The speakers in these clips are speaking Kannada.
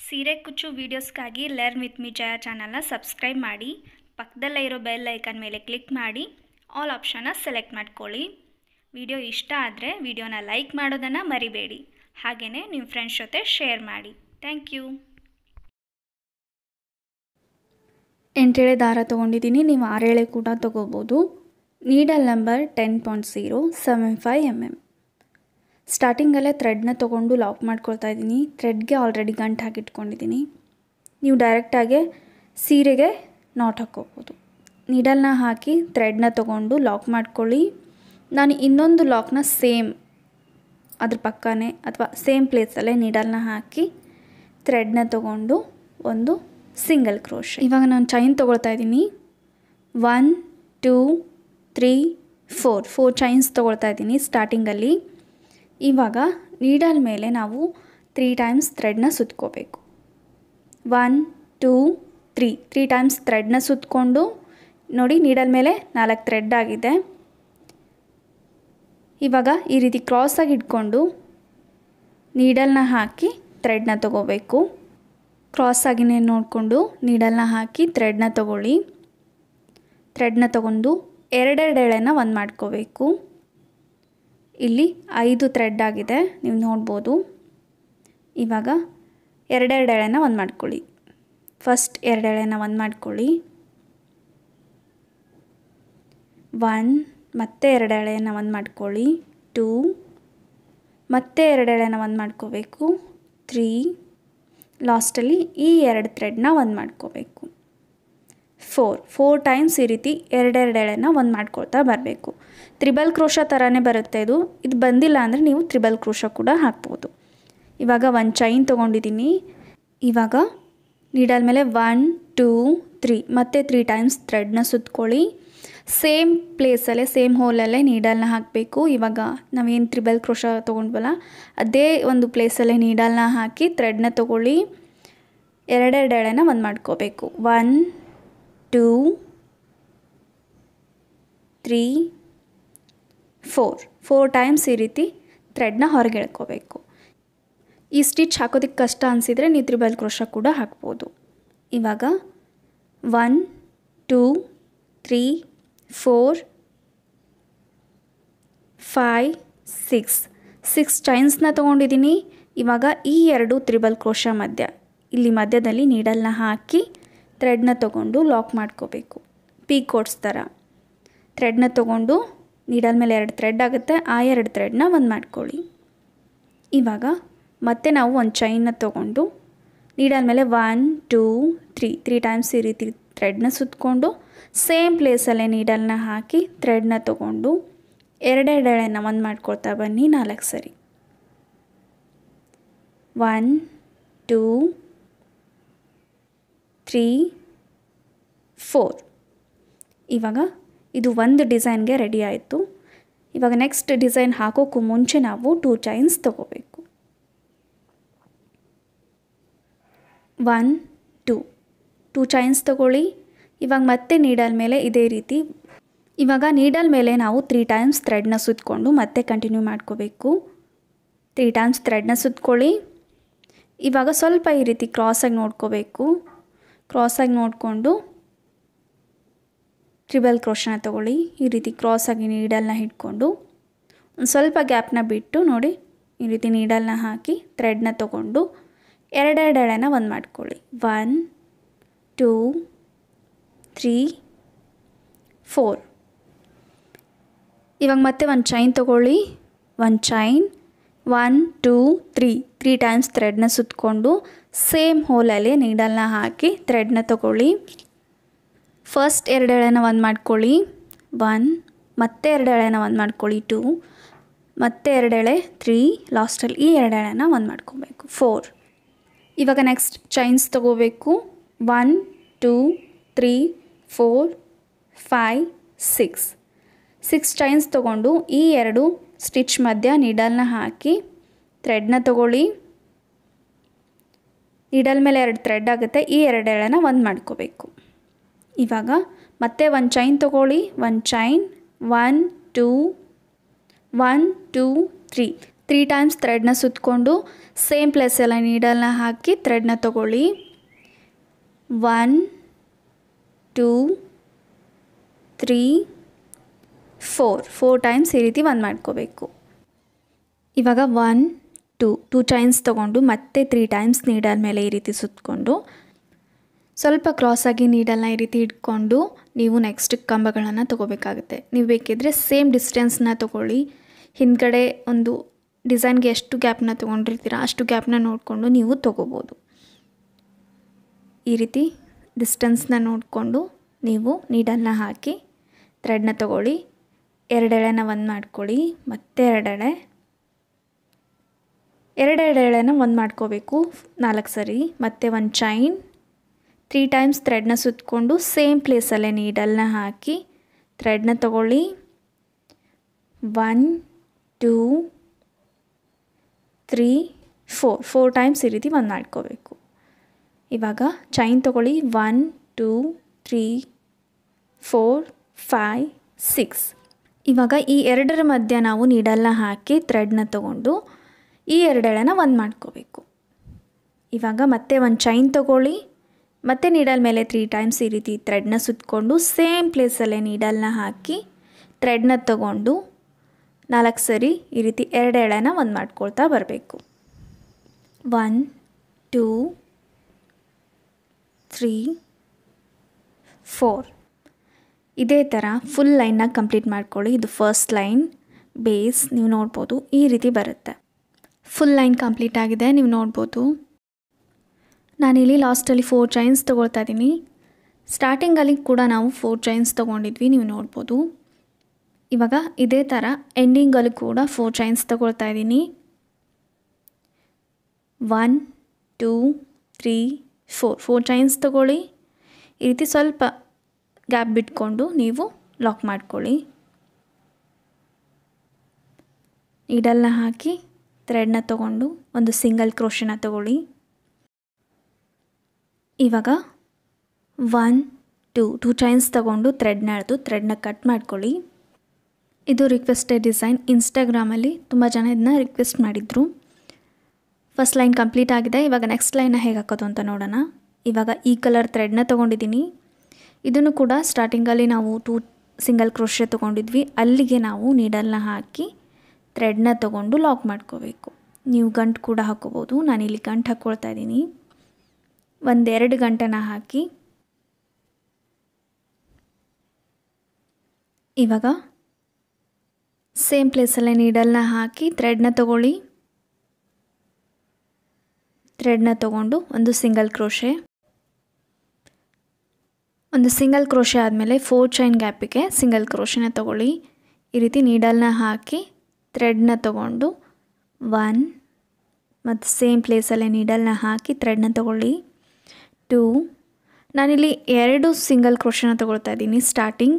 ಸೀರೆ ಕುಚ್ಚು ವೀಡಿಯೋಸ್ಗಾಗಿ ಲರ್ನ್ ವಿತ್ ಮಿ ಜಯ ಚಾನಲ್ನ ಸಬ್ಸ್ಕ್ರೈಬ್ ಮಾಡಿ, ಪಕ್ಕದಲ್ಲೇ ಇರೋ ಬೆಲ್ ಐಕನ್ ಮೇಲೆ ಕ್ಲಿಕ್ ಮಾಡಿ ಆಲ್ ಆಪ್ಷನ್ನ ಸೆಲೆಕ್ಟ್ ಮಾಡ್ಕೊಳ್ಳಿ. ವಿಡಿಯೋ ಇಷ್ಟ ಆದರೆ ವಿಡಿಯೋನ ಲೈಕ್ ಮಾಡೋದನ್ನು ಮರಿಬೇಡಿ. ಹಾಗೆಯೇ ನಿಮ್ಮ ಫ್ರೆಂಡ್ಸ್ ಜೊತೆ ಶೇರ್ ಮಾಡಿ. Thank you. 8 ಎಳೆ ದಾರ ತೊಗೊಂಡಿದ್ದೀನಿ. ನೀವು 6 ಎಳೆ ಕೂಡ ತೊಗೋಬೋದು. Needle number 10.075 mm. ಸ್ಟಾರ್ಟಿಂಗಲ್ಲೇ ಥ್ರೆಡ್ನ ತೊಗೊಂಡು ಲಾಕ್ ಮಾಡ್ಕೊಳ್ತಾ ಇದ್ದೀನಿ. ಥ್ರೆಡ್ಗೆ ಆಲ್ರೆಡಿ ಗಂಟು ಹಾಕಿಟ್ಕೊಂಡಿದ್ದೀನಿ. ನೀವು ಡೈರೆಕ್ಟಾಗಿ ಸೀರೆಗೆ ನಾಟ್ ಹಾಕ್ಕೋಬೋದು. ನೀಡಲ್ನ ಹಾಕಿ ಥ್ರೆಡ್ನ ತೊಗೊಂಡು ಲಾಕ್ ಮಾಡ್ಕೊಳ್ಳಿ. ನಾನು ಇನ್ನೊಂದು ಲಾಕ್ನ ಸೇಮ್ ಅದ್ರ ಪಕ್ಕನೇ ಅಥವಾ ಸೇಮ್ ಪ್ಲೇಸಲ್ಲೇ ನೀಡಲ್ನ ಹಾಕಿ ಥ್ರೆಡ್ನ ತೊಗೊಂಡು ಒಂದು ಸಿಂಗಲ್ ಕ್ರೋಶ್. ಇವಾಗ ನಾನು ಚೈನ್ ತೊಗೊಳ್ತಾ ಇದ್ದೀನಿ. 1 2 3 4 ಚೈನ್ಸ್ ತೊಗೊಳ್ತಾ ಇದ್ದೀನಿ ಸ್ಟಾರ್ಟಿಂಗಲ್ಲಿ. ಇವಾಗ ನೀಡಲ್ ಮೇಲೆ ನಾವು 3 ಟೈಮ್ಸ್ ಥ್ರೆಡ್ನ ಸುತ್ಕೋಬೇಕು. 1 2 3 ಟೈಮ್ಸ್ ಥ್ರೆಡ್ನ ಸುತ್ತಕೊಂಡು ನೋಡಿ, ನೀಡಲ್ ಮೇಲೆ 4 ಥ್ರೆಡ್ ಆಗಿದೆ. ಇವಾಗ ಈ ರೀತಿ ಕ್ರಾಸಾಗಿ ಇಟ್ಕೊಂಡು ನೀಡಲ್ನ ಹಾಕಿ ಥ್ರೆಡ್ನ ತೊಗೋಬೇಕು. ಕ್ರಾಸಾಗಿನೇ ನೋಡಿಕೊಂಡು ನೀಡಲ್ನ ಹಾಕಿ ಥ್ರೆಡ್ನ ತೊಗೊಳ್ಳಿ. ಥ್ರೆಡ್ನ ತೊಗೊಂಡು 2 ಎಳೆನ ಒಂದು ಮಾಡ್ಕೋಬೇಕು. ಇಲ್ಲಿ 5 ಥ್ರೆಡ್ ಆಗಿದೆ, ನೀವು ನೋಡ್ಬೋದು. ಇವಾಗ 2 ಎಳೆನ ಒಂದು ಮಾಡ್ಕೊಳ್ಳಿ. ಫಸ್ಟ್ 2 ಎಳೆನ ಒಂದು ಮಾಡ್ಕೊಳ್ಳಿ. 1 ಮತ್ತೆ 2 ಎಳೆನ ಒಂದು ಮಾಡ್ಕೊಳ್ಳಿ. 2 ಮತ್ತೆ 2 ಎಳೆನ ಒಂದು ಮಾಡ್ಕೋಬೇಕು. 3 ಲಾಸ್ಟಲ್ಲಿ ಈ 2 ಥ್ರೆಡ್ನ ಒಂದು ಮಾಡ್ಕೋಬೇಕು. 4 ಟೈಮ್ಸ್ ಈ ರೀತಿ 2 ಎಳೆನ ಒಂದು ಮಾಡ್ಕೊಳ್ತಾ ಬರಬೇಕು. ತ್ರಿಬಲ್ ಕ್ರೋಶ ಥರನೇ ಬರುತ್ತೆ ಇದು. ಬಂದಿಲ್ಲ ಅಂದರೆ ನೀವು ತ್ರಿಬಲ್ ಕ್ರೋಶ ಕೂಡ ಹಾಕ್ಬೋದು. ಇವಾಗ ಒಂದು ಚೈನ್ ತೊಗೊಂಡಿದ್ದೀನಿ. ಇವಾಗ ನೀಡಲ್ ಮೇಲೆ 1 2 3 ಮತ್ತೆ 3 ಟೈಮ್ಸ್ ಥ್ರೆಡ್ನ ಸುತ್ಕೊಳ್ಳಿ. ಸೇಮ್ ಪ್ಲೇಸಲ್ಲೇ ಸೇಮ್ ಹೋಲಲ್ಲೇ ನೀಡಲ್ನ ಹಾಕಬೇಕು. ಇವಾಗ ನಾವೇನು ತ್ರಿಬಲ್ ಕ್ರೋಶ ತೊಗೊಂಡ್ವಲ್ಲ ಅದೇ ಒಂದು ಪ್ಲೇಸಲ್ಲೇ ನೀಡಲ್ನ ಹಾಕಿ ಥ್ರೆಡ್ನ ತೊಗೊಳ್ಳಿ. 2 ಎಳೆನ ಒಂದು ಮಾಡ್ಕೋಬೇಕು. 1 2 3 4 ಟೈಮ್ಸ್ ಈ ರೀತಿ ಥ್ರೆಡ್ನ ಹೊರಗೆ ಎಳ್ಕೋಬೇಕು. ಈ ಸ್ಟಿಚ್ ಹಾಕೋದಕ್ಕೆ ಕಷ್ಟ ಅನಿಸಿದರೆ ನೀವು ತ್ರಿಬಲ್ ಕ್ರೋಶ ಕೂಡ ಹಾಕ್ಬೋದು. ಇವಾಗ 1 2 3 4 5 6 ಚೈನ್ಸ್ನ ತೊಗೊಂಡಿದ್ದೀನಿ. ಇವಾಗ ಈ 2 ತ್ರಿಬಲ್ ಕ್ರೋಶ ಇಲ್ಲಿ ಮಧ್ಯದಲ್ಲಿ ನೀಡಲ್ನ ಹಾಕಿ ಥ್ರೆಡ್ನ ತೊಗೊಂಡು ಲಾಕ್ ಮಾಡ್ಕೋಬೇಕು. ಪೀಕೋಟ್ಸ್ ಥರ ಥ್ರೆಡ್ನ ತೊಗೊಂಡು ನೀಡಲ್ ಮೇಲೆ 2 ಥ್ರೆಡ್ ಆಗುತ್ತೆ, ಆ 2 ಥ್ರೆಡ್ನ ಒಂದು ಮಾಡ್ಕೊಳ್ಳಿ. ಇವಾಗ ಮತ್ತೆ ನಾವು ಒಂದು ಚೈನ್ನ ತೊಗೊಂಡು ನೀಡಲ್ ಮೇಲೆ 1 2 3 ಟೈಮ್ಸ್ ಈ ರೀತಿ ಥ್ರೆಡ್ನ ಸುತ್ತಕೊಂಡು ಸೇಮ್ ಪ್ಲೇಸಲ್ಲೇ ನೀಡಲ್ನ ಹಾಕಿ ಥ್ರೆಡ್ನ ತೊಗೊಂಡು 2 ಎಳೆನ ಒಂದು ಮಾಡ್ಕೊಳ್ತಾ ಬನ್ನಿ 4 ಸರಿ. 1 2 3 4. ಇವಾಗ ಇದು ಒಂದು ಡಿಸೈನ್ಗೆ ರೆಡಿ ಆಯಿತು. ಇವಾಗ ನೆಕ್ಸ್ಟ್ ಡಿಸೈನ್ ಹಾಕೋಕ್ಕೂ ಮುಂಚೆ ನಾವು 2 ಚೈನ್ಸ್ ತೊಗೋಬೇಕು. 1 2 ಚೈನ್ಸ್ ತೊಗೊಳ್ಳಿ. ಇವಾಗ ಮತ್ತೆ ನೀಡಲ್ ಮೇಲೆ ಇದೇ ರೀತಿ ಇವಾಗ ನೀಡಲ್ ಮೇಲೆ ನಾವು 3 ಟೈಮ್ಸ್ ಥ್ರೆಡ್ನ ಸುತ್ತಕೊಂಡು ಮತ್ತೆ ಕಂಟಿನ್ಯೂ ಮಾಡ್ಕೋಬೇಕು. 3 ಟೈಮ್ಸ್ ಥ್ರೆಡ್ನ ಸುತ್ತಕೊಳ್ಳಿ. ಇವಾಗ ಸ್ವಲ್ಪ ಈ ರೀತಿ ಕ್ರಾಸಾಗಿ ನೋಡ್ಕೋಬೇಕು. ಕ್ರಾಸಾಗಿ ನೋಡಿಕೊಂಡು ಟ್ರಿಬಲ್ ಕ್ರೋಶನ ತೊಗೊಳ್ಳಿ. ಈ ರೀತಿ ಕ್ರಾಸಾಗಿ ನೀಡಲ್ನ ಹಿಡ್ಕೊಂಡು ಒಂದು ಸ್ವಲ್ಪ ಗ್ಯಾಪ್ನ ಬಿಟ್ಟು ನೋಡಿ, ಈ ರೀತಿ ನೀಡಲ್ನ ಹಾಕಿ ಥ್ರೆಡ್ನ ತೊಗೊಂಡು 2 ಎಳೆನ ಒಂದು ಮಾಡ್ಕೊಳ್ಳಿ. 1 2 3 4. ಇವಾಗ ಮತ್ತೆ ಒಂದು ಚೈನ್ ತೊಗೊಳ್ಳಿ. ಒಂದು ಚೈನ್ 1 2 3 ಟೈಮ್ಸ್ ಥ್ರೆಡ್ನ ಸುತ್ತಕೊಂಡು ಸೇಮ್ ಹೋಲಲ್ಲಿ ನೀಡಲ್ನ ಹಾಕಿ ಥ್ರೆಡ್ನ ತೊಗೊಳ್ಳಿ. ಫಸ್ಟ್ 2 ಎಳೆನ ಒಂದು ಮಾಡ್ಕೊಳ್ಳಿ. 1 ಮತ್ತೆ 2 ಎಳೆನ ಒಂದು ಮಾಡ್ಕೊಳ್ಳಿ. 2 ಮತ್ತೆ 2 ಎಳೆ 3 ಲಾಸ್ಟಲ್ಲಿ ಈ 2 ಎಳೆನ ಒಂದು ಮಾಡ್ಕೋಬೇಕು. 4. ಇವಾಗ ನೆಕ್ಸ್ಟ್ ಚೈನ್ಸ್ ತೊಗೋಬೇಕು. 1 2 3 4 5 6 ಚೈನ್ಸ್ ತೊಗೊಂಡು ಈ 2 ಸ್ಟಿಚ್ ಮಧ್ಯ ನೀಡಲ್ನ ಹಾಕಿ ಥ್ರೆಡ್ನ ತೊಗೊಳ್ಳಿ. ನೀಡಲ್ ಮೇಲೆ 2 ಥ್ರೆಡ್ ಆಗುತ್ತೆ, ಈ 2 ಎಳೆನ ಒಂದು ಮಾಡ್ಕೋಬೇಕು. ಇವಾಗ ಮತ್ತೆ ಒಂದು ಚೈನ್ ತೊಗೊಳ್ಳಿ. ಒಂದು ಚೈನ್ 1 2 3 3 ಟೈಮ್ಸ್ ಥ್ರೆಡ್ನ ಸುತ್ತಕೊಂಡು ಸೇಮ್ ಪ್ಲೇಸಲ್ಲಿ ನೀಡಲ್ನ ಹಾಕಿ ಥ್ರೆಡ್ನ ತಗೊಳ್ಳಿ. 1 2 3 4 ಟೈಮ್ಸ್ ಈ ರೀತಿ ಒಂದು ಮಾಡ್ಕೋಬೇಕು. ಇವಾಗ 1 2 ಟೈಮ್ಸ್ ತೊಗೊಂಡು ಮತ್ತೆ 3 ಟೈಮ್ಸ್ ನೀಡಲ್ ಮೇಲೆ ಈ ರೀತಿ ಸುತ್ತಕೊಂಡು ಸ್ವಲ್ಪ ಕ್ರಾಸಾಗಿ ನೀಡಲ್ನ ಈ ರೀತಿ ಇಟ್ಕೊಂಡು ನೀವು ನೆಕ್ಸ್ಟ್ ಕಂಬಗಳನ್ನು ತೊಗೋಬೇಕಾಗುತ್ತೆ. ನೀವು ಬೇಕಿದ್ದರೆ ಸೇಮ್ ಡಿಸ್ಟೆನ್ಸ್ನ ತೊಗೊಳ್ಳಿ. ಹಿಂದ್ಗಡೆ ಒಂದು ಡಿಸೈನ್ಗೆ ಎಷ್ಟು ಗ್ಯಾಪ್ನ ತೊಗೊಂಡಿರ್ತೀರ ಅಷ್ಟು ಗ್ಯಾಪ್ನ ನೋಡಿಕೊಂಡು ನೀವು ತೊಗೋಬೋದು. ಈ ರೀತಿ ಡಿಸ್ಟೆನ್ಸ್ನ ನೋಡಿಕೊಂಡು ನೀವು ನೀಡಲ್ನ ಹಾಕಿ ಥ್ರೆಡ್ನ ತೊಗೊಳ್ಳಿ. 2 ಎಳೆನ ಒಂದು ಮಾಡ್ಕೊಳ್ಳಿ, ಮತ್ತೆ 2 ಎಳೆನ ಒಂದು ಮಾಡ್ಕೋಬೇಕು 4 ಸರಿ, ಮತ್ತೆ ಒಂದು ಚೈನ್. 3 ಟೈಮ್ಸ್ ಥ್ರೆಡ್ನ ಸುತ್ತಕೊಂಡು ಸೇಮ್ ಪ್ಲೇಸಲ್ಲೇ ನೀಡಲ್ನ ಹಾಕಿ ಥ್ರೆಡ್ನ ತೊಗೊಳ್ಳಿ. 1 2 3 4 ಟೈಮ್ಸ್ ಈ ರೀತಿ ಒಂದು ಮಾಡ್ಕೋಬೇಕು. ಇವಾಗ ಚೈನ್ ತೊಗೊಳ್ಳಿ. 1 2 3 4 5 6. ಇವಾಗ ಈ 2ರ ಮಧ್ಯೆ ನಾವು ನೀಡಲ್ನ ಹಾಕಿ ಥ್ರೆಡ್ನ ತೊಗೊಂಡು ಈ 2 ಎಳೆನ ಒಂದು ಮಾಡ್ಕೋಬೇಕು. ಇವಾಗ ಮತ್ತೆ ಒಂದು ಚೈನ್ ತೊಗೊಳ್ಳಿ, ಮತ್ತೆ ನೀಡಲ್ ಮೇಲೆ 3 ಟೈಮ್ಸ್ ಈ ರೀತಿ ಥ್ರೆಡ್ನ ಸುತ್ತಕೊಂಡು ಸೇಮ್ ಪ್ಲೇಸಲ್ಲೇ ನೀಡಲ್ನ ಹಾಕಿ ಥ್ರೆಡ್ನ ತೊಗೊಂಡು 4 ಸರಿ ಈ ರೀತಿ 2 ಎಳೆನ ಒಂದು ಮಾಡ್ಕೊಳ್ತಾ ಬರಬೇಕು. 1 2 3 4. ಇದೇ ಥರ ಫುಲ್ ಲೈನ್ನ ಕಂಪ್ಲೀಟ್ ಮಾಡ್ಕೊಳ್ಳಿ. ಇದು ಫಸ್ಟ್ ಲೈನ್ ಬೇಸ್ ನೀವು ನೋಡ್ಬೋದು ಈ ರೀತಿ ಬರುತ್ತೆ. ಫುಲ್ ಲೈನ್ ಕಂಪ್ಲೀಟ್ ಆಗಿದೆ, ನೀವು ನೋಡ್ಬೋದು. ನಾನಿಲ್ಲಿ ಲಾಸ್ಟಲ್ಲಿ 4 ಚೈನ್ಸ್ ತೊಗೊಳ್ತಾ ಇದ್ದೀನಿ. ಸ್ಟಾರ್ಟಿಂಗಲ್ಲಿ ಕೂಡ ನಾವು 4 ಚೈನ್ಸ್ ತೊಗೊಂಡಿದ್ವಿ, ನೀವು ನೋಡ್ಬೋದು. ಇವಾಗ ಇದೇ ಥರ ಎಂಡಿಂಗಲ್ಲೂ ಕೂಡ 4 ಚೈನ್ಸ್ ತೊಗೊಳ್ತಾ ಇದ್ದೀನಿ. 1 2 3 4 ಚೈನ್ಸ್ ತೊಗೊಳ್ಳಿ. ಈ ರೀತಿ ಸ್ವಲ್ಪ ಗ್ಯಾಪ್ ಬಿಟ್ಕೊಂಡು ನೀವು ಲಾಕ್ ಮಾಡ್ಕೊಳ್ಳಿ. ನೀಡಲ್ನ ಹಾಕಿ ಥ್ರೆಡ್ನ ತೊಗೊಂಡು ಒಂದು ಸಿಂಗಲ್ ಕ್ರೋಶನ ತೊಗೊಳ್ಳಿ. ಇವಾಗ 1 2 ಚೈನ್ಸ್ ತೊಗೊಂಡು ಥ್ರೆಡ್ನ ಎಳೆದು ಥ್ರೆಡ್ನ ಕಟ್ ಮಾಡ್ಕೊಳ್ಳಿ. ಇದು ರಿಕ್ವೆಸ್ಟೆಡ್ ಡಿಸೈನ್. ಇನ್ಸ್ಟಾಗ್ರಾಮಲ್ಲಿ ತುಂಬ ಜನ ಇದನ್ನ ರಿಕ್ವೆಸ್ಟ್ ಮಾಡಿದರು. ಫಸ್ಟ್ ಲೈನ್ ಕಂಪ್ಲೀಟ್ ಆಗಿದೆ. ಇವಾಗ ನೆಕ್ಸ್ಟ್ ಲೈನ್ನ ಹೇಗೆ ಹಾಕೋದು ಅಂತ ನೋಡೋಣ. ಇವಾಗ ಈ ಕಲರ್ ಥ್ರೆಡ್ನ ತೊಗೊಂಡಿದ್ದೀನಿ. ಇದನ್ನು ಕೂಡ ಸ್ಟಾರ್ಟಿಂಗಲ್ಲಿ ನಾವು 2 ಸಿಂಗಲ್ ಕ್ರೋಶೆ ತೊಗೊಂಡಿದ್ವಿ, ಅಲ್ಲಿಗೆ ನಾವು ನೀಡಲ್ನ ಹಾಕಿ ಥ್ರೆಡ್ನ ತೊಗೊಂಡು ಲಾಕ್ ಮಾಡ್ಕೋಬೇಕು. ನೀವು ಗಂಟು ಕೂಡ ಹಾಕೋಬೋದು. ನಾನಿಲ್ಲಿ ಗಂಟು ಹಾಕ್ಕೊಳ್ತಾ ಇದ್ದೀನಿ. 1-2 ಗಂಟೆನ ಹಾಕಿ ಇವಾಗ ಸೇಮ್ ಪ್ಲೇಸಲ್ಲೇ ನೀಡಲ್ನ ಹಾಕಿ ಥ್ರೆಡ್ನ ತೊಗೊಳ್ಳಿ. ಥ್ರೆಡ್ನ ತೊಗೊಂಡು ಒಂದು ಸಿಂಗಲ್ ಕ್ರೋಶೆ ಆದಮೇಲೆ 4 ಚೈನ್ ಗ್ಯಾಪಿಗೆ ಸಿಂಗಲ್ ಕ್ರೋಶೆನ ತೊಗೊಳ್ಳಿ. ಈ ರೀತಿ ನೀಡಲ್ನ ಹಾಕಿ ಥ್ರೆಡ್ನ ತೊಗೊಂಡು 1 ಮತ್ತು ಸೇಮ್ ಪ್ಲೇಸಲ್ಲೇ ನೀಡಲ್ನ ಹಾಕಿ ಥ್ರೆಡ್ನ ತೊಗೊಳ್ಳಿ. 2 ನಾನಿಲ್ಲಿ 2 ಸಿಂಗಲ್ ಕ್ರೋಶೆನ ತೊಗೊಳ್ತಾ ಇದ್ದೀನಿ ಸ್ಟಾರ್ಟಿಂಗ್.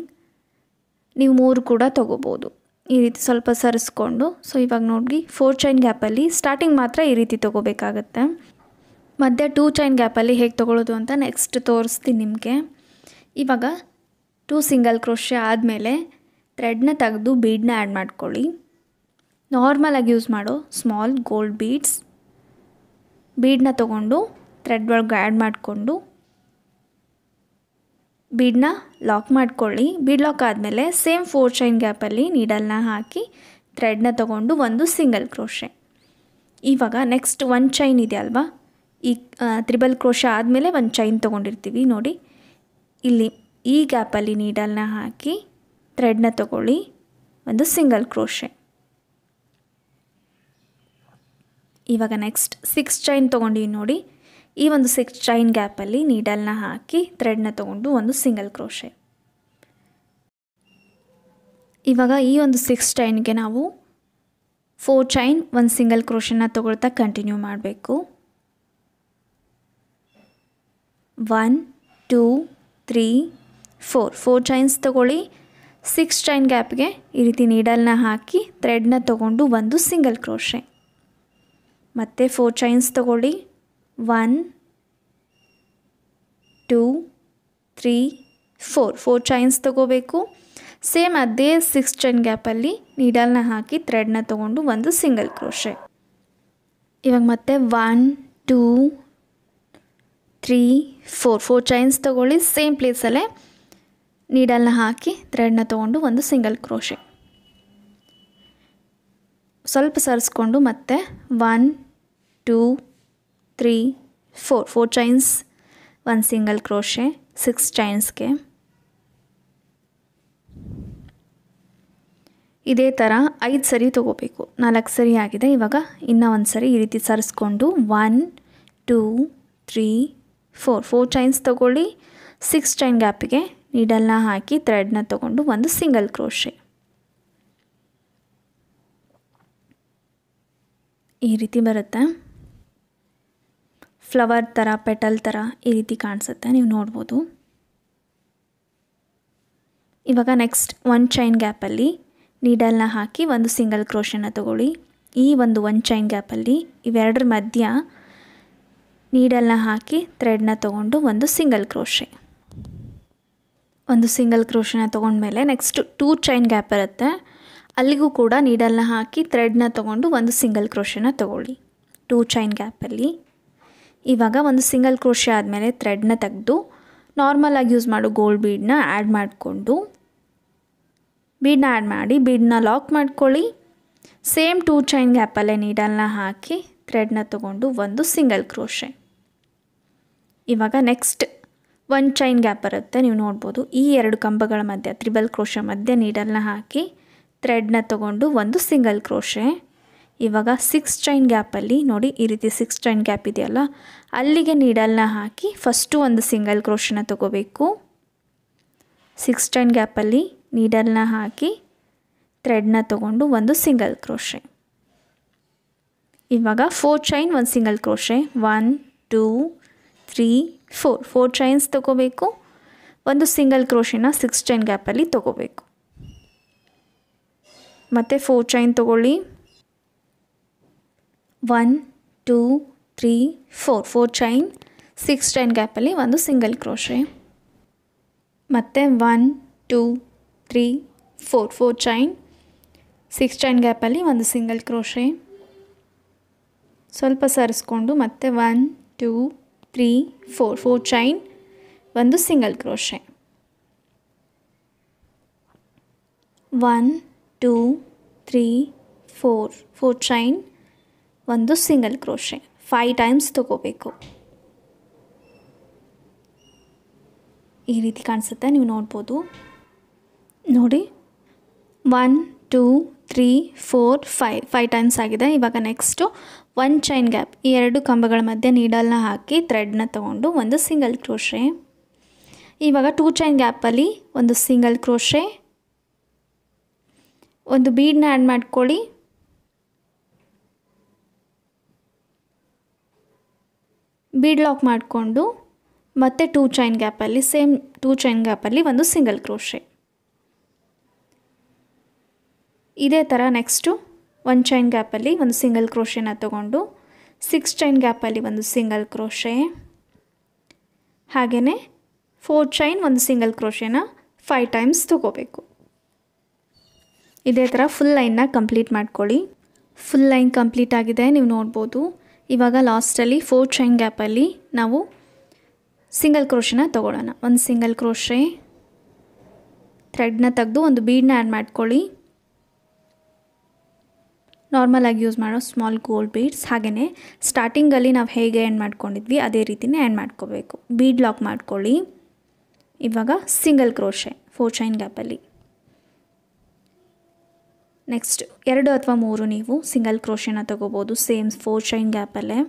ನೀವು 3 ಕೂಡ ತೊಗೋಬೋದು. ಈ ರೀತಿ ಸ್ವಲ್ಪ ಸರಿಸ್ಕೊಂಡು ಇವಾಗ ನೋಡಿ 4 ಚೈನ್ ಗ್ಯಾಪಲ್ಲಿ ಸ್ಟಾರ್ಟಿಂಗ್ ಮಾತ್ರ ಈ ರೀತಿ ತೊಗೋಬೇಕಾಗತ್ತೆ. ಮಧ್ಯೆ 2 ಚೈನ್ ಗ್ಯಾಪಲ್ಲಿ ಹೇಗೆ ತೊಗೊಳ್ಳೋದು ಅಂತ ನೆಕ್ಸ್ಟ್ ತೋರಿಸ್ತೀನಿ ನಿಮಗೆ. ಇವಾಗ 2 ಸಿಂಗಲ್ ಕ್ರೋಶೆ ಆದಮೇಲೆ ಥ್ರೆಡ್ನ ತೆಗೆದು ಬೀಡನ್ನ ಆ್ಯಡ್ ಮಾಡ್ಕೊಳ್ಳಿ. ನಾರ್ಮಲಾಗಿ ಯೂಸ್ ಮಾಡೋ ಸ್ಮಾಲ್ ಗೋಲ್ಡ್ ಬೀಡನ್ನ ತೊಗೊಂಡು ಥ್ರೆಡ್ ಒಳಗೆ ಆ್ಯಡ್ ಮಾಡಿಕೊಂಡು ಬೀಡನ್ನ ಲಾಕ್ ಮಾಡ್ಕೊಳ್ಳಿ. ಬೀಡ್ ಲಾಕ್ ಆದಮೇಲೆ ಸೇಮ್ 4 ಚೈನ್ ಗ್ಯಾಪಲ್ಲಿ ನೀಡಲ್ನ ಹಾಕಿ ಥ್ರೆಡ್ನ ತೊಗೊಂಡು ಒಂದು ಸಿಂಗಲ್ ಕ್ರೋಶೆ. ಇವಾಗ ನೆಕ್ಸ್ಟ್ 1 ಚೈನ್ ಇದೆ ಅಲ್ವಾ, ಈ ತ್ರಿಬಲ್ ಕ್ರೋಶೆ ಆದಮೇಲೆ 1 ಚೈನ್ ತೊಗೊಂಡಿರ್ತೀವಿ ನೋಡಿ. ಇಲ್ಲಿ ಈ ಗ್ಯಾಪಲ್ಲಿ ನೀಡಲ್ನ ಹಾಕಿ ಥ್ರೆಡ್ನ ತೊಗೊಳ್ಳಿ, ಒಂದು ಸಿಂಗಲ್ ಕ್ರೋಶೆ. ಇವಾಗ ನೆಕ್ಸ್ಟ್ 6 ಚೈನ್ ತೊಗೊಂಡಿವಿ ನೋಡಿ. ಈ ಒಂದು 6 ಚೈನ್ ಗ್ಯಾಪಲ್ಲಿ ನೀಡಲ್ನ ಹಾಕಿ ಥ್ರೆಡ್ನ ತೊಗೊಂಡು ಒಂದು ಸಿಂಗಲ್ ಕ್ರೋಶೆ. ಇವಾಗ ಈ ಒಂದು 6 ಚೈನ್ಗೆ ನಾವು 4 ಚೈನ್ 1 ಸಿಂಗಲ್ ಕ್ರೋಶೆನ ತೊಗೊಳ್ತಾ ಕಂಟಿನ್ಯೂ ಮಾಡಬೇಕು. 1 2 3 4 ಚೈನ್ಸ್ ತೊಗೊಳ್ಳಿ. 6 ಚೈನ್ ಗ್ಯಾಪ್ಗೆ ಈ ರೀತಿ ನೀಡಲ್ನ ಹಾಕಿ ಥ್ರೆಡ್ನ ತೊಗೊಂಡು ಒಂದು ಸಿಂಗಲ್ ಕ್ರೋಶೆ. ಮತ್ತೆ 4 ಚೈನ್ಸ್ ತೊಗೊಳ್ಳಿ. 1 2 3 4 ಚೈನ್ಸ್ ತೊಗೋಬೇಕು. ಸೇಮ್ ಅದೇ 6 ಚೈನ್ ಗ್ಯಾಪಲ್ಲಿ ನೀಡಲ್ನ ಹಾಕಿ ಥ್ರೆಡ್ನ ತೊಗೊಂಡು ಒಂದು ಸಿಂಗಲ್ ಕ್ರೋಶೆ. ಇವಾಗ ಮತ್ತೆ 1 2 3 4 ಚೈನ್ಸ್ ತೊಗೊಳ್ಳಿ. ಸೇಮ್ ಪ್ಲೇಸಲ್ಲೇ ನೀಡಲ್ನ ಹಾಕಿ ಥ್ರೆಡ್ನ ತೊಗೊಂಡು ಒಂದು ಸಿಂಗಲ್ ಕ್ರೋಶೆ. ಸ್ವಲ್ಪ ಸರಿಸ್ಕೊಂಡು ಮತ್ತೆ 1 2 3 4 ಚೈನ್ಸ್ ಒಂದು ಸಿಂಗಲ್ ಕ್ರೋಶೆ 6 ಚೈನ್ಸ್ಗೆ. ಇದೇ ಥರ 5 ಸರಿ ತೊಗೋಬೇಕು. 4 ಸರಿ ಆಗಿದೆ. ಇವಾಗ ಇನ್ನೂ ಒಂದು ಸರಿ ಈ ರೀತಿ ಸರಿಸ್ಕೊಂಡು 1 2 3 4 ಚೈನ್ಸ್ ತೊಗೊಳ್ಳಿ. 6 ಚೈನ್ ಗ್ಯಾಪಿಗೆ ನೀಡಲ್ನ ಹಾಕಿ ಥ್ರೆಡ್ನ ತೊಗೊಂಡು ಒಂದು ಸಿಂಗಲ್ ಕ್ರೋಶೆ. ಈ ರೀತಿ ಬರುತ್ತೆ. ಫ್ಲವರ್ ಥರ ಪೆಟಲ್ ಥರ ಈ ರೀತಿ ಕಾಣಿಸುತ್ತೆ, ನೀವು ನೋಡ್ಬೋದು. ಇವಾಗ ನೆಕ್ಸ್ಟ್ 1 ಚೈನ್ ಗ್ಯಾಪಲ್ಲಿ ನೀಡಲ್ನ ಹಾಕಿ ಒಂದು ಸಿಂಗಲ್ ಕ್ರೋಶೆನ ತೊಗೊಳ್ಳಿ. ಈ ಒಂದು 1 ಚೈನ್ ಗ್ಯಾಪಲ್ಲಿ ಇವೆರಡರ ಮಧ್ಯ ನೀಡಲ್ನ ಹಾಕಿ ಥ್ರೆಡ್ನ ತೊಗೊಂಡು ಒಂದು ಸಿಂಗಲ್ ಕ್ರೋಶೆ. ಒಂದು ಸಿಂಗಲ್ ಕ್ರೋಶೆನ ತೊಗೊಂಡ್ಮೇಲೆ ನೆಕ್ಸ್ಟ್ 2 ಚೈನ್ ಗ್ಯಾಪ್ ಇರುತ್ತೆ, ಅಲ್ಲಿಗೂ ಕೂಡ ನೀಡಲ್ನ ಹಾಕಿ ಥ್ರೆಡ್ನ ತೊಗೊಂಡು ಒಂದು ಸಿಂಗಲ್ ಕ್ರೋಶೆನ ತೊಗೊಳ್ಳಿ 2 ಚೈನ್ ಗ್ಯಾಪಲ್ಲಿ. ಇವಾಗ ಒಂದು ಸಿಂಗಲ್ ಕ್ರೋಶೆ ಆದಮೇಲೆ ಥ್ರೆಡ್ನ ತೆಗೆದು ನಾರ್ಮಲಾಗಿ ಯೂಸ್ ಮಾಡೋ ಗೋಲ್ಡ್ ಬೀಡನ್ನ ಆ್ಯಡ್ ಮಾಡಿಕೊಂಡು ಬೀಡನ್ನ ಲಾಕ್ ಮಾಡ್ಕೊಳ್ಳಿ. ಸೇಮ್ 2 ಚೈನ್ ಗ್ಯಾಪಲ್ಲೇ ನೀಡಲ್ನ ಹಾಕಿ ಥ್ರೆಡ್ನ ತೊಗೊಂಡು ಒಂದು ಸಿಂಗಲ್ ಕ್ರೋಶೆ. ಇವಾಗ ನೆಕ್ಸ್ಟ್ 1 ಚೈನ್ ಗ್ಯಾಪ್ ಬರುತ್ತೆ, ನೀವು ನೋಡ್ಬೋದು. ಈ 2 ಕಂಬಗಳ ಮಧ್ಯೆ ತ್ರಿಬಲ್ ಕ್ರೋಶೆ ಮಧ್ಯೆ ನೀಡಲ್ನ ಹಾಕಿ ಥ್ರೆಡ್ನ ತೊಗೊಂಡು ಒಂದು ಸಿಂಗಲ್ ಕ್ರೋಶೆ. ಇವಾಗ 6 ಚೈನ್ ಗ್ಯಾಪಲ್ಲಿ ನೋಡಿ, ಈ ರೀತಿ 6 ಚೈನ್ ಗ್ಯಾಪ್ ಇದೆಯಲ್ಲ, ಅಲ್ಲಿಗೆ ನೀಡಲ್ನ ಹಾಕಿ ಫಸ್ಟು ಒಂದು ಸಿಂಗಲ್ ಕ್ರೋಶೆನ ತೊಗೋಬೇಕು. 6 ಚೈನ್ ಗ್ಯಾಪಲ್ಲಿ ನೀಡಲ್ನ ಹಾಕಿ ಥ್ರೆಡ್ನ ತೊಗೊಂಡು ಒಂದು ಸಿಂಗಲ್ ಕ್ರೋಶೆ. ಇವಾಗ 4 ಚೈನ್ ಒಂದು ಸಿಂಗಲ್ ಕ್ರೋಶೆ 1 2 3 4 ಚೈನ್ಸ್ ತೊಗೋಬೇಕು. ಒಂದು ಸಿಂಗಲ್ ಕ್ರೋಶೆನ 6 ಚೈನ್ ಗ್ಯಾಪಲ್ಲಿ ತೊಗೋಬೇಕು. ಮತ್ತು 4 ಚೈನ್ ತೊಗೊಳ್ಳಿ. 1 2 3 4 ಚೈನ್ 6 ಚೈನ್ ಗ್ಯಾಪಲ್ಲಿ ಒಂದು ಸಿಂಗಲ್ ಕ್ರೋಶೆ. ಮತ್ತು 1 2 3 4 ಚೈನ್ 6 ಚೈನ್ ಗ್ಯಾಪಲ್ಲಿ ಒಂದು ಸಿಂಗಲ್ ಕ್ರೋಶೆ. ಸ್ವಲ್ಪ ಸರಿಸ್ಕೊಂಡು ಮತ್ತೆ 1 2 3 4 ಚೈನ್ ಒಂದು ಸಿಂಗಲ್ ಕ್ರೋಶೆ. 1 2 3 4 ಚೈನ್ ಒಂದು ಸಿಂಗಲ್ ಕ್ರೋಶೆ. 5 ಟೈಮ್ಸ್ ತೊಗೋಬೇಕು. ಈ ರೀತಿ ಕಾಣಿಸುತ್ತೆ, ನೀವು ನೋಡ್ಬೋದು. ನೋಡಿ 1 2 3 4 5 ಟೈಮ್ಸ್ ಆಗಿದೆ. ಇವಾಗ ನೆಕ್ಸ್ಟು 1 ಚೈನ್ ಗ್ಯಾಪ್, ಈ 2 ಕಂಬಗಳ ಮಧ್ಯೆ ನೀಡಲ್ನ ಹಾಕಿ ಥ್ರೆಡ್ನ ತೊಗೊಂಡು ಒಂದು ಸಿಂಗಲ್ ಕ್ರೋಶೆ. ಇವಾಗ 2 ಚೈನ್ ಗ್ಯಾಪಲ್ಲಿ ಒಂದು ಸಿಂಗಲ್ ಕ್ರೋಶೆ, ಒಂದು ಬೀಡನ್ನ ಆ್ಯಡ್ ಮಾಡ್ಕೊಳ್ಳಿ. ಬೀಡ್ ಲಾಕ್ ಮಾಡಿಕೊಂಡು ಮತ್ತೆ 2 ಚೈನ್ ಗ್ಯಾಪಲ್ಲಿ ಸೇಮ್ 2 ಚೈನ್ ಗ್ಯಾಪಲ್ಲಿ ಒಂದು ಸಿಂಗಲ್ ಕ್ರೋಶೆ. ಇದೇ ಥರ ನೆಕ್ಸ್ಟು 1 ಚೈನ್ ಗ್ಯಾಪಲ್ಲಿ ಒಂದು ಸಿಂಗಲ್ ಕ್ರೋಶೆನ ತೊಗೊಂಡು 6 ಚೈನ್ ಗ್ಯಾಪಲ್ಲಿ ಒಂದು ಸಿಂಗಲ್ ಕ್ರೋಶೆ, ಹಾಗೆಯೇ 4 ಚೈನ್ ಒಂದು ಸಿಂಗಲ್ ಕ್ರೋಶೆನ 5 ಟೈಮ್ಸ್ ತೊಗೋಬೇಕು. ಇದೇ ಥರ ಫುಲ್ ಲೈನ್ನ ಕಂಪ್ಲೀಟ್ ಮಾಡ್ಕೊಳ್ಳಿ. ಫುಲ್ ಲೈನ್ ಕಂಪ್ಲೀಟ್ ಆಗಿದೆ, ನೀವು ನೋಡ್ಬೋದು. ಇವಾಗ ಲಾಸ್ಟಲ್ಲಿ 4 ಚೈನ್ ಗ್ಯಾಪಲ್ಲಿ ನಾವು ಸಿಂಗಲ್ ಕ್ರೋಶೆನ ತೊಗೊಳ್ಳೋಣ. ಒಂದು ಸಿಂಗಲ್ ಕ್ರೋಶೆ, ಥ್ರೆಡ್ನ ತೆಗೆದು ಒಂದು ಬೀಡನ್ನ ಆ್ಯಡ್ ಮಾಡ್ಕೊಳ್ಳಿ. ನಾರ್ಮಲಾಗಿ ಯೂಸ್ ಮಾಡೋ ಸ್ಮಾಲ್ ಗೋಲ್ಡ್ ಬೀಡ್ಸ್, ಹಾಗೆಯೇ ಸ್ಟಾರ್ಟಿಂಗಲ್ಲಿ ನಾವು ಹೇಗೆ ಎಂಡ್ ಮಾಡ್ಕೊಂಡಿದ್ವಿ ಅದೇ ರೀತಿಯೇ ಎಂಡ್ ಮಾಡ್ಕೋಬೇಕು. ಬೀಡ್ ಲಾಕ್ ಮಾಡ್ಕೊಳ್ಳಿ. ಇವಾಗ ಸಿಂಗಲ್ ಕ್ರೋಶೆ 4 ಚೈನ್ ಗ್ಯಾಪಲ್ಲಿ. ನೆಕ್ಸ್ಟ್ 2 ಅಥವಾ 3 ನೀವು ಸಿಂಗಲ್ ಕ್ರೋಶೆನ ತೊಗೋಬೋದು ಸೇಮ್ 4 ಚೈನ್ ಗ್ಯಾಪಲ್ಲೇ.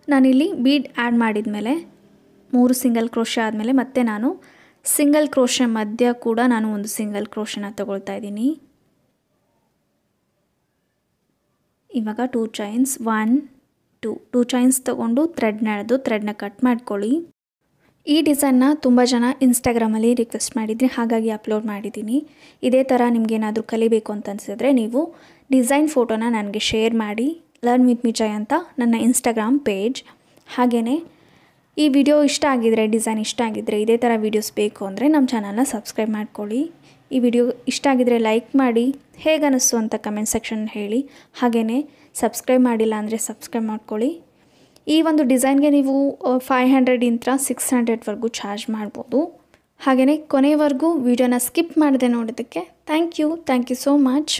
ನಾನಿಲ್ಲಿ ಬೀಡ್ ಆ್ಯಡ್ ಮಾಡಿದ ಮೇಲೆ 3 ಸಿಂಗಲ್ ಕ್ರೋಶೆ ಆದಮೇಲೆ ಮತ್ತೆ ನಾನು ಸಿಂಗಲ್ ಕ್ರೋಶೆ ಮಧ್ಯ ಕೂಡ ನಾನು ಒಂದು ಸಿಂಗಲ್ ಕ್ರೋಶೆನ ತಗೊಳ್ತಾ ಇದ್ದೀನಿ. ಇವಾಗ 2 ಚೈನ್ಸ್ 1 2 ಚೈನ್ಸ್ ತೊಗೊಂಡು ಥ್ರೆಡ್ನ ಎಳೆದು ಥ್ರೆಡ್ನ ಕಟ್ ಮಾಡ್ಕೊಳ್ಳಿ. ಈ ಡಿಸೈನ್ನ ತುಂಬ ಜನ ಇನ್ಸ್ಟಾಗ್ರಾಮಲ್ಲಿ ರಿಕ್ವೆಸ್ಟ್ ಮಾಡಿದ್ರಿ, ಹಾಗಾಗಿ ಅಪ್ಲೋಡ್ ಮಾಡಿದ್ದೀನಿ. ಇದೇ ಥರ ನಿಮಗೇನಾದರೂ ಕಲಿಬೇಕು ಅಂತ ಅನಿಸಿದ್ರೆ ನೀವು ಡಿಸೈನ್ ಫೋಟೋನ ನನಗೆ ಶೇರ್ ಮಾಡಿ. ಲರ್ನ್ ವಿತ್ ಮಿ ಜಯ ಅಂತ ನನ್ನ ಇನ್ಸ್ಟಾಗ್ರಾಮ್ ಪೇಜ್. ಹಾಗೆಯೇ ಈ ವಿಡಿಯೋ ಇಷ್ಟ ಆಗಿದರೆ, ಡಿಸೈನ್ ಇಷ್ಟ ಆಗಿದ್ದರೆ, ಇದೇ ಥರ ವೀಡಿಯೋಸ್ ಬೇಕು ಅಂದರೆ ನಮ್ಮ ಚಾನಲ್ನ ಸಬ್ಸ್ಕ್ರೈಬ್ ಮಾಡ್ಕೊಳ್ಳಿ. ಈ ವಿಡಿಯೋ ಇಷ್ಟ ಆಗಿದರೆ ಲೈಕ್ ಮಾಡಿ, ಹೇಗನ್ನಿಸ್ತು ಅಂತ ಕಮೆಂಟ್ ಸೆಕ್ಷನ್ ಹೇಳಿ. ಹಾಗೆಯೇ ಸಬ್ಸ್ಕ್ರೈಬ್ ಮಾಡಿಲ್ಲ ಅಂದರೆ ಸಬ್ಸ್ಕ್ರೈಬ್ ಮಾಡ್ಕೊಳ್ಳಿ. ಈ ಒಂದು ಡಿಸೈನ್ಗೆ ನೀವು 500 600ವರೆಗೂ ಚಾರ್ಜ್ ಮಾಡ್ಬೋದು. ಹಾಗೆಯೇ ಕೊನೆಯವರೆಗೂ ವಿಡಿಯೋನ ಸ್ಕಿಪ್ ಮಾಡದೆ ನೋಡೋದಕ್ಕೆ ಥ್ಯಾಂಕ್ ಯು ಸೋ ಮಚ್.